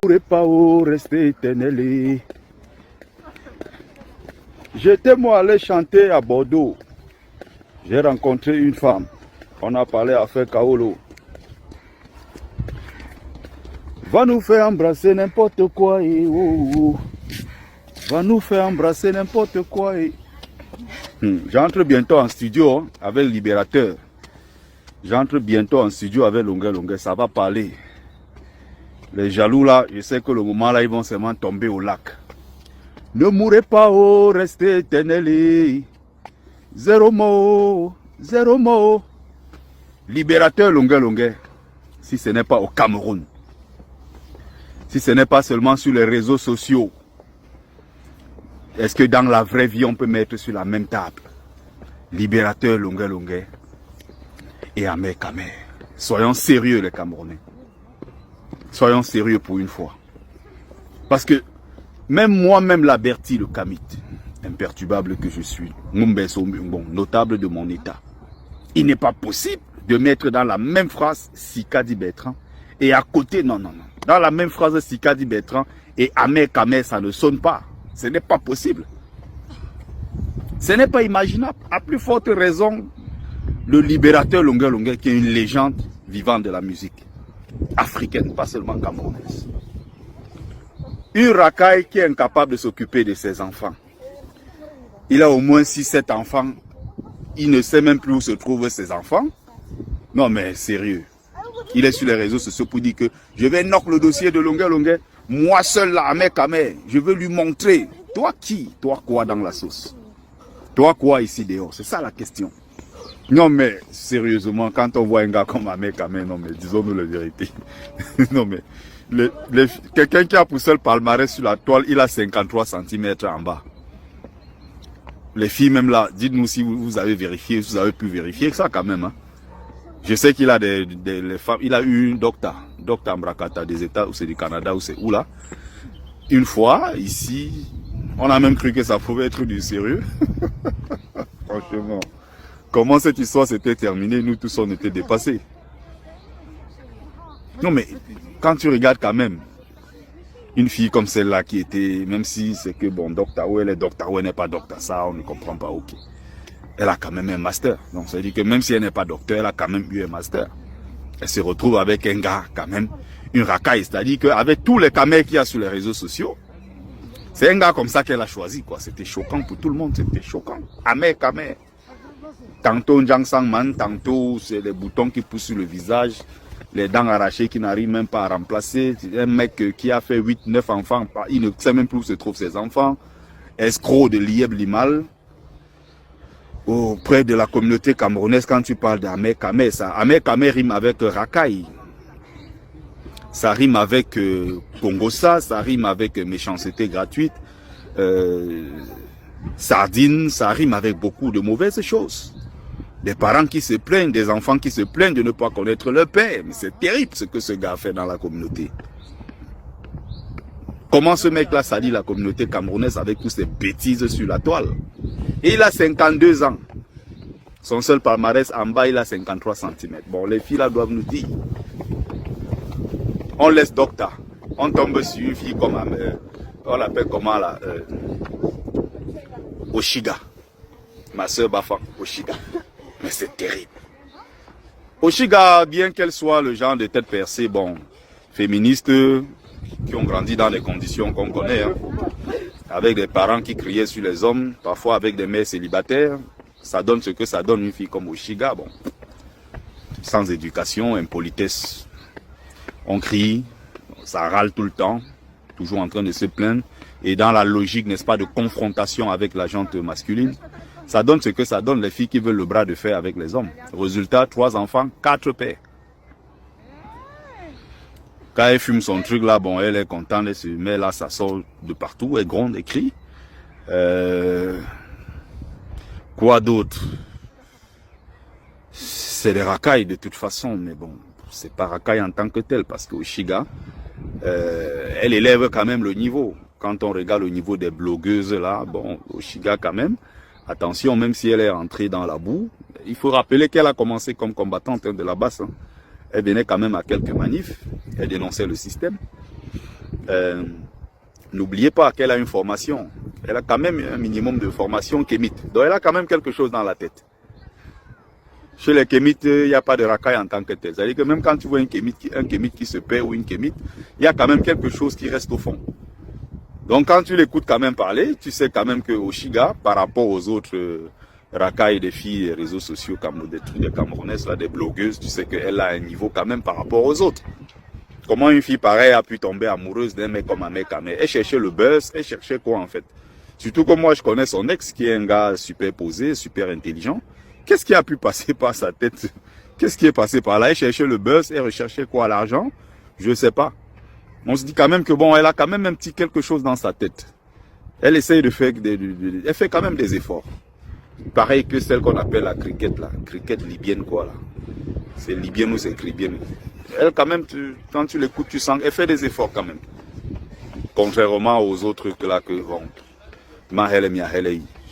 mourrez pas, oh, restez éternel. J'étais moi allé chanter à Bordeaux. J'ai rencontré une femme. On a parlé à faire Kaolo. Va nous faire embrasser n'importe quoi. Va nous faire embrasser n'importe quoi. J'entre bientôt en studio avec Libérateur. J'entre bientôt en studio avec Longuet. Ça va parler. Les jaloux là, je sais que le moment là, ils vont seulement tomber au lac. Ne mourrez pas, oh, restez éternel. Zéro mot, zéro mot. Libérateur Longuet. Si ce n'est pas au Cameroun. Si ce n'est pas seulement sur les réseaux sociaux. Est-ce que dans la vraie vie, on peut mettre sur la même table Libérateur Longuet et Ahmed Kamer? Soyons sérieux les Camerounais. Soyons sérieux pour une fois. Parce que même moi-même, la Bertie, le Kamit, imperturbable que je suis, notable de mon état, il n'est pas possible de mettre dans la même phrase Sikadi Bertrand et à côté, non. Dans la même phrase Sikadi Bertrand et Ahmed Kamer, ça ne sonne pas. Ce n'est pas possible. Ce n'est pas imaginable. À plus forte raison, le Libérateur Longuet qui est une légende vivante de la musique africaine, pas seulement camerounaise. Une racaille qui est incapable de s'occuper de ses enfants. Il a au moins 6-7 enfants. Il ne sait même plus où se trouvent ses enfants. Non mais sérieux. Il est sur les réseaux sociaux pour dire que je vais knock le dossier de Longuet. Moi seul là, Ahmed Kamer, je veux lui montrer. Toi qui? Toi quoi dans la sauce? Toi quoi ici dehors? C'est ça la question. Non mais, sérieusement, quand on voit un gars comme Ahmed Kamer, non mais, disons-nous la vérité. Non mais, quelqu'un qui a poussé le palmarès sur la toile, il a 53 cm en bas. Les filles même là, dites-nous si vous avez vérifié, si vous avez pu vérifier ça quand même. Hein. Je sais qu'il a des femmes, il a eu une docteur Mbrakata des États, ou c'est du Canada, ou c'est où là. Une fois, ici, on a même cru que ça pouvait être du sérieux. Franchement, comment cette histoire s'était terminée, nous tous on était dépassés. Non mais, quand tu regardes quand même, une fille comme celle-là qui était, même si c'est que bon, docteur, ou elle est docteur, ou elle n'est pas docteur, ça on ne comprend pas, ok. Elle a quand même un master. Donc ça veut dire que même si elle n'est pas docteur, elle a quand même eu un master. Elle se retrouve avec un gars quand même, une racaille. C'est-à-dire qu'avec tous les camers qu'il y a sur les réseaux sociaux, c'est un gars comme ça qu'elle a choisi, quoi. C'était choquant pour tout le monde, c'était choquant. Ahmed Kamer. Tantôt Njang Sangman, tantôt c'est les boutons qui poussent sur le visage, les dents arrachées qui n'arrivent même pas à remplacer. Un mec qui a fait 8-9 enfants, il ne sait même plus où se trouvent ses enfants. Escroc de Lieb Limal. Auprès de la communauté camerounaise, quand tu parles d'Ahmed Kamer, ça, Ahmed Kamer rime avec racaille. Ça rime avec Congossa, ça rime avec méchanceté gratuite. Sardine, ça rime avec beaucoup de mauvaises choses. Des parents qui se plaignent, des enfants qui se plaignent de ne pas connaître leur père. Mais c'est terrible ce que ce gars a fait dans la communauté. Comment ce mec-là salit la communauté camerounaise avec toutes ces bêtises sur la toile? Et il a 52 ans. Son seul palmarès en bas, il a 53 cm. Bon, les filles là doivent nous dire. On laisse docteur. On tombe sur une fille comme, on l'appelle comment là, Oshiga. Ma soeur Bafan, Oshiga. Mais c'est terrible. Oshiga, bien qu'elle soit le genre de tête percée, bon, féministe, qui ont grandi dans les conditions qu'on connaît, hein, avec des parents qui criaient sur les hommes, parfois avec des mères célibataires, ça donne ce que ça donne une fille comme Oshiga, bon, sans éducation, impolitesse, on crie, ça râle tout le temps, toujours en train de se plaindre, et dans la logique, n'est-ce pas, de confrontation avec la gente masculine, ça donne ce que ça donne les filles qui veulent le bras de fer avec les hommes. Résultat, 3 enfants, 4 pères. Quand elle fume son truc là, bon, elle est contente, elle se met là, ça sort de partout, elle gronde, elle crie. Quoi d'autre? C'est des racailles de toute façon, mais bon, c'est pas racaille en tant que tel, parce que Oshiga, elle élève quand même le niveau. Quand on regarde le niveau des blogueuses là, bon, Oshiga quand même, attention, même si elle est entrée dans la boue, il faut rappeler qu'elle a commencé comme combattante de la basse. Hein. Elle venait quand même à quelques manifs, elle dénonçait le système. n'oubliez pas qu'elle a une formation. Elle a quand même un minimum de formation kémite. Donc elle a quand même quelque chose dans la tête. Chez les kémites, il n'y a pas de racaille en tant que tel. C'est-à-dire que même quand tu vois un kémite qui se perd ou une kémite, il y a quand même quelque chose qui reste au fond. Donc quand tu l'écoutes quand même parler, tu sais quand même que Oshiga, par rapport aux autres racailles des filles des réseaux sociaux, comme des Camerounaises, là, des blogueuses, tu sais qu'elle a un niveau quand même par rapport aux autres. Comment une fille pareille a pu tomber amoureuse d'un mec comme un mec à mec? Elle cherchait le buzz, elle cherchait quoi en fait? Surtout que moi je connais son ex qui est un gars super posé, super intelligent. Qu'est-ce qui a pu passer par sa tête? Qu'est-ce qui est passé par là? Elle cherchait le buzz, elle recherchait quoi? L'argent? Je sais pas. On se dit quand même que bon, elle a quand même un petit quelque chose dans sa tête. Elle essaye de faire elle fait quand même des efforts. Pareil que celle qu'on appelle la cricket là, cricket libyenne quoi là. C'est libyenne ou c'est cribienne. Elle quand même, quand tu l'écoutes, tu sens qu'elle fait des efforts quand même. Contrairement aux autres trucs là que bon,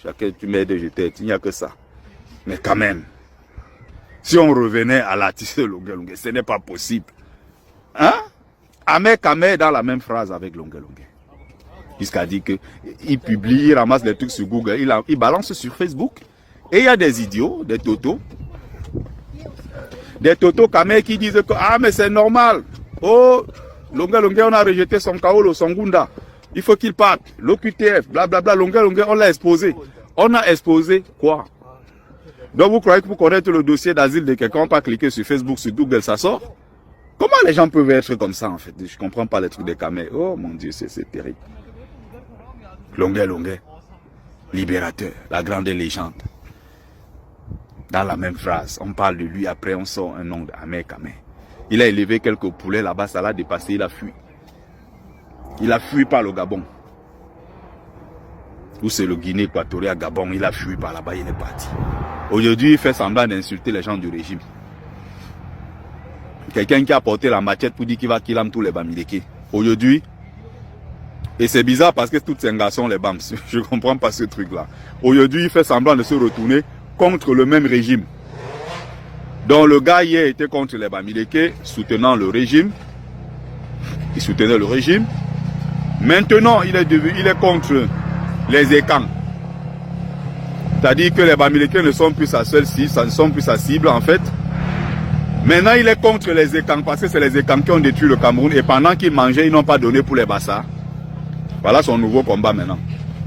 chacun tu mets de jeter, il n'y a que ça. Mais quand même, si on revenait à la tisse Longue Longue, ce n'est pas possible. Hein? Ahmed Kamé dans la même phrase avec Longue Longue. Jusqu'à dire qu'il publie, il ramasse des trucs sur Google, il balance sur Facebook. Et il y a des idiots, des totos. Des totos Kamé qui disent que ah mais c'est normal. Oh, Longue Longue on a rejeté son Kaolo, son Gunda. Il faut qu'il parte. L'OQTF, blablabla, Longue Longue on l'a exposé. On a exposé quoi? Donc vous croyez que pour connaître le dossier d'asile de quelqu'un, on peut cliquer sur Facebook, sur Google, ça sort? Comment les gens peuvent être comme ça en fait? Je ne comprends pas les trucs des Kamé. Oh mon Dieu, c'est terrible. Longue Longue, libérateur, la grande légende. Dans la même phrase, on parle de lui, après on sort un nom d'Ahmed Kamé. Il a élevé quelques poulets là-bas, ça l'a dépassé, il a fui. Il a fui par le Gabon. Ou c'est le Guinée équatoriale, Gabon, il a fui par là-bas, il est parti. Aujourd'hui, il fait semblant d'insulter les gens du régime. Quelqu'un qui a porté la machette pour dire qu'il va killer tous les Bamileke. Aujourd'hui, et c'est bizarre parce que tous ces garçons, les Bams, je ne comprends pas ce truc-là. Aujourd'hui, il fait semblant de se retourner contre le même régime. Donc le gars hier était contre les Bamileke, soutenant le régime. Il soutenait le régime. Maintenant, il est contre les Ekans. C'est-à-dire que les Bamileke ne sont plus sa seule cible, ça ne sont plus sa cible en fait. Maintenant, il est contre les Ekans parce que c'est les Ekans qui ont détruit le Cameroun et pendant qu'ils mangeaient, ils n'ont pas donné pour les Bassa. Voilà son nouveau combat maintenant.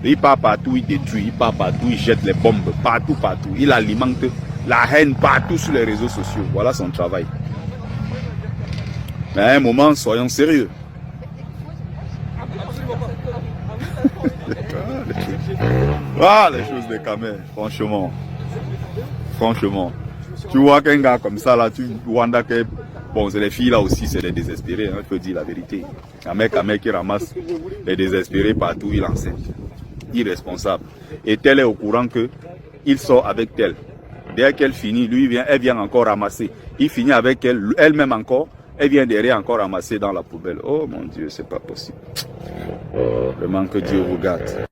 Il part partout, il détruit, il part partout, il jette les bombes partout, partout. Il alimente la haine partout sur les réseaux sociaux. Voilà son travail. Mais à un moment, soyons sérieux. Ah, les choses de Kamé, franchement. Franchement. Tu vois qu'un gars comme ça, là, tu vois que... Bon, c'est les filles là aussi, c'est les désespérés, hein, je peux dire la vérité. Un mec qui ramasse les désespérés partout, il enseigne. Irresponsable. Et tel est au courant que il sort avec tel. Dès qu'elle finit, elle vient encore ramasser. Il finit avec elle, elle-même encore, elle vient derrière encore ramasser dans la poubelle. Oh mon Dieu, c'est pas possible. Vraiment que Dieu regarde.